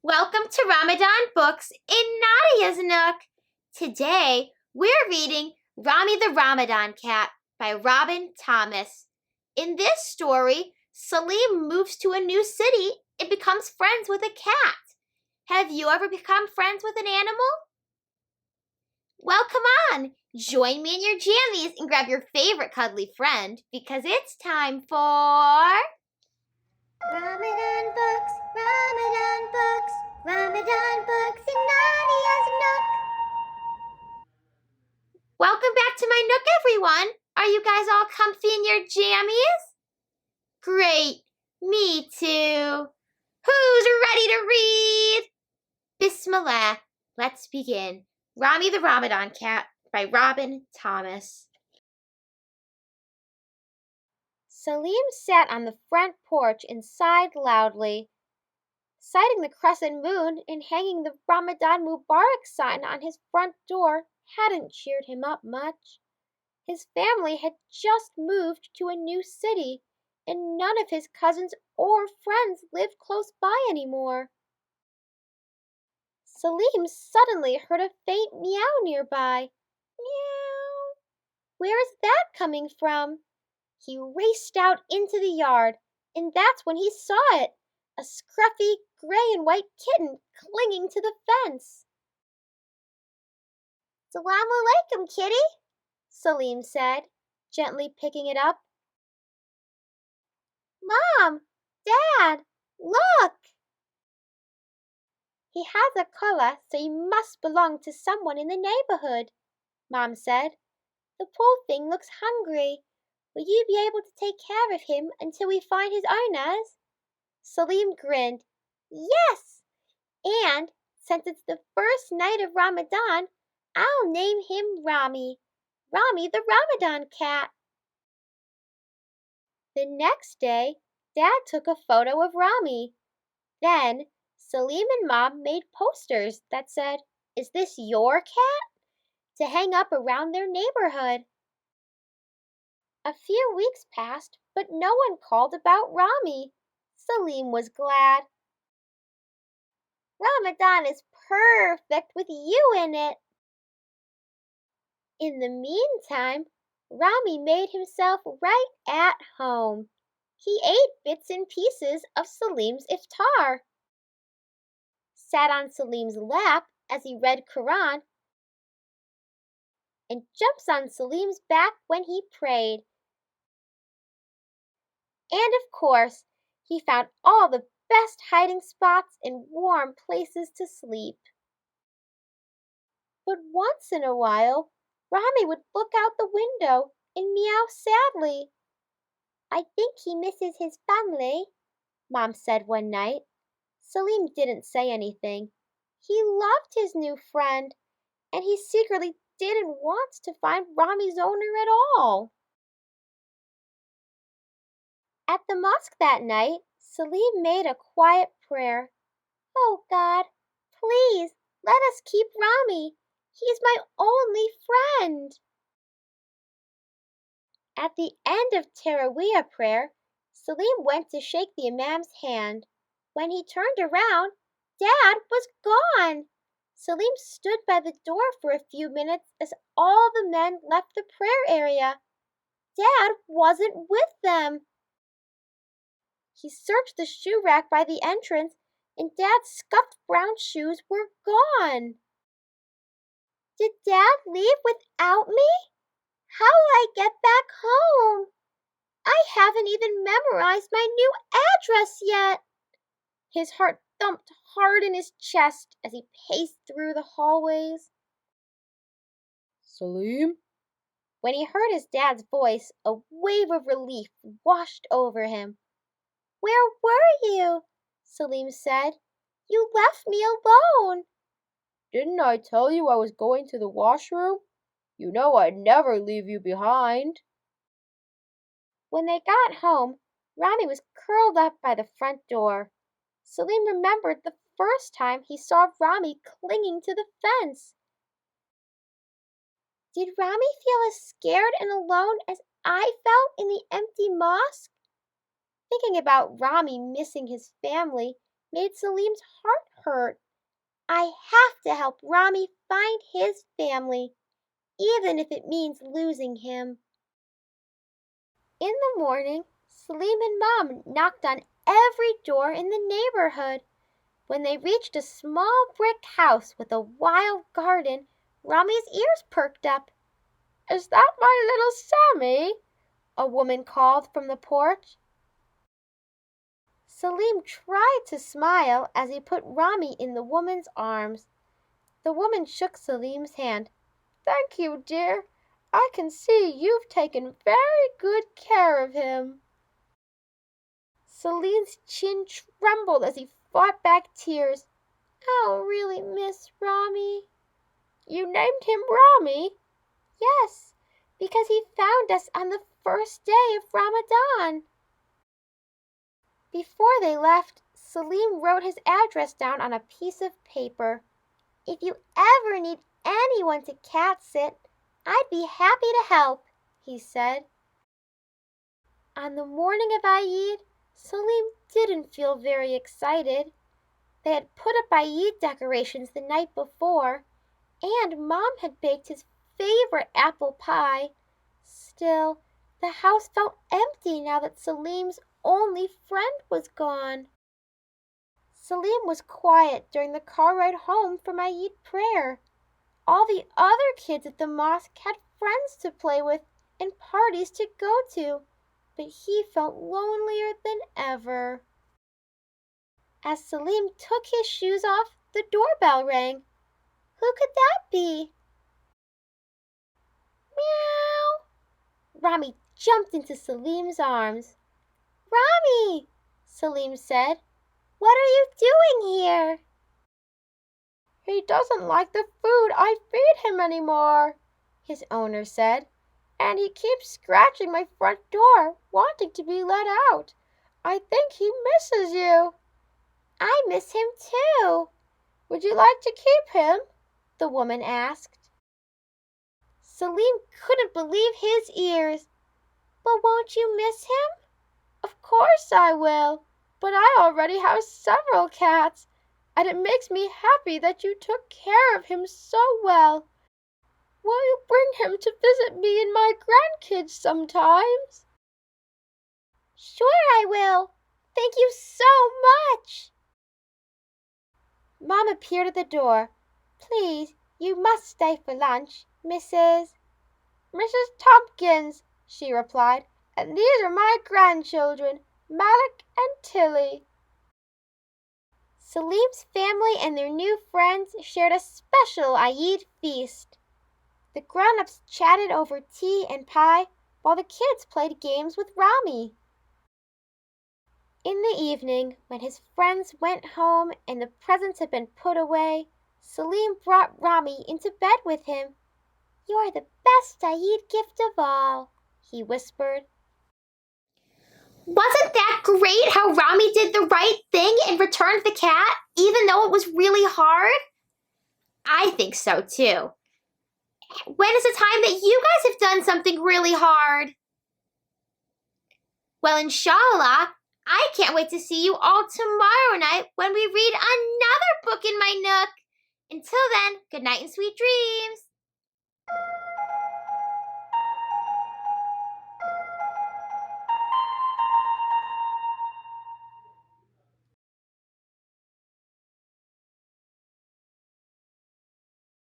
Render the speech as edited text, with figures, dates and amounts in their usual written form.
Welcome to Ramadan Books in Nadia's Nook. Today, we're reading Rami the Ramadan Cat by Robyn Thomas. In this story, Salim moves to a new city and becomes friends with a cat. Have you ever become friends with an animal? Well, come on, join me in your jammies and grab your favorite cuddly friend because it's time for Ramadan Books, Ramadan Books, Ramadan Books in Nadia's Nook. Welcome back to my Nook, everyone. Are you guys all comfy in your jammies? Great, me too. Who's ready to read? Bismillah, let's begin. Rami the Ramadan Cat by Robyn Thomas. Salim sat on the front porch and sighed loudly. Sighting the crescent moon and hanging the Ramadan Mubarak sign on his front door hadn't cheered him up much. His family had just moved to a new city, and none of his cousins or friends lived close by anymore. Salim suddenly heard a faint meow nearby. Meow! Where is that coming from? He raced out into the yard, and that's when he saw it. A scruffy gray and white kitten clinging to the fence. "Salaam alaikum, kitty," Salim said, gently picking it up. "Mom, Dad, look!" "He has a collar, so he must belong to someone in the neighborhood," Mom said. "The poor thing looks hungry. Will you be able to take care of him until we find his owners?" Salim grinned. "Yes! And since it's the first night of Ramadan, I'll name him Rami. Rami the Ramadan Cat." The next day, Dad took a photo of Rami. Then, Salim and Mom made posters that said, "Is this your cat?" to hang up around their neighborhood. A few weeks passed, but no one called about Rami. Salim was glad. Ramadan is perfect with you in it. In the meantime, Rami made himself right at home. He ate bits and pieces of Salim's iftar, sat on Salim's lap as he read Quran, and jumps on Salim's back when he prayed. And of course, he found all the best hiding spots and warm places to sleep. But once in a while, Rami would look out the window and meow sadly. "I think he misses his family," Mom said one night. Salim didn't say anything. He loved his new friend, and he secretly didn't want to find Rami's owner at all. At the mosque that night, Salim made a quiet prayer. "Oh God, please let us keep Rami. He's my only friend." At the end of Taraweeh prayer, Salim went to shake the Imam's hand. When he turned around, Dad was gone. Salim stood by the door for a few minutes as all the men left the prayer area. Dad wasn't with them. He searched the shoe rack by the entrance, and Dad's scuffed brown shoes were gone. "Did Dad leave without me? How will I get back home? I haven't even memorized my new address yet." His heart thumped hard in his chest as he paced through the hallways. "Salim?" When he heard his dad's voice, a wave of relief washed over him. "Where were you?" Salim said. "You left me alone." "Didn't I tell you I was going to the washroom? You know I'd never leave you behind." When they got home, Rami was curled up by the front door. Salim remembered the first time he saw Rami clinging to the fence. Did Rami feel as scared and alone as I felt in the empty mosque? Thinking about Rami missing his family made Salim's heart hurt. I have to help Rami find his family, even if it means losing him." In the morning, Salim and Mom knocked on every door in the neighborhood. When they reached a small brick house with a wild garden, Rami's ears perked up. "Is that my little Sammy?" a woman called from the porch. Salim tried to smile as he put Rami in the woman's arms. The woman shook Salim's hand. "Thank you, dear. I can see you've taken very good care of him." Salim's chin trembled as he fought back tears. "I'll really miss Rami." "You named him Rami?" "Yes, because he found us on the first day of Ramadan." Before they left, Salim wrote his address down on a piece of paper. "If you ever need anyone to cat sit, I'd be happy to help," he said. On the morning of Eid, Salim didn't feel very excited. They had put up Eid decorations the night before, and Mom had baked his favorite apple pie. Still, the house felt empty now that Salim's only friend was gone. Salim was quiet during the car ride home from Eid prayer. All the other kids at the mosque had friends to play with and parties to go to, but he felt lonelier than ever. As Salim took his shoes off, the doorbell rang. Who could that be? Meow! Rami jumped into Salim's arms. "Rami," Salim said, "what are you doing here?" "He doesn't like the food I feed him anymore," his owner said, "and he keeps scratching my front door, wanting to be let out. I think he misses you." "I miss him too." "Would you like to keep him?" the woman asked. Salim couldn't believe his ears. "But won't you miss him?" "Of course I will, but I already have several cats, and it makes me happy that you took care of him so well. Will you bring him to visit me and my grandkids sometimes?" "Sure I will. Thank you so much." Mom appeared at the door. "Please, you must stay for lunch, Mrs. Tompkins," she replied, "and these are my grandchildren, Malik and Tilly." Salim's family and their new friends shared a special Eid feast. The grown-ups chatted over tea and pie while the kids played games with Rami. In the evening, when his friends went home and the presents had been put away, Salim brought Rami into bed with him. "You're the best Eid gift of all," he whispered. Wasn't that great how Rami did the right thing and returned the cat, even though it was really hard? I think so too. When is the time that you guys have done something really hard? Well, inshallah, I can't wait to see you all tomorrow night when we read another book in my Nook. Until then, good night and sweet dreams.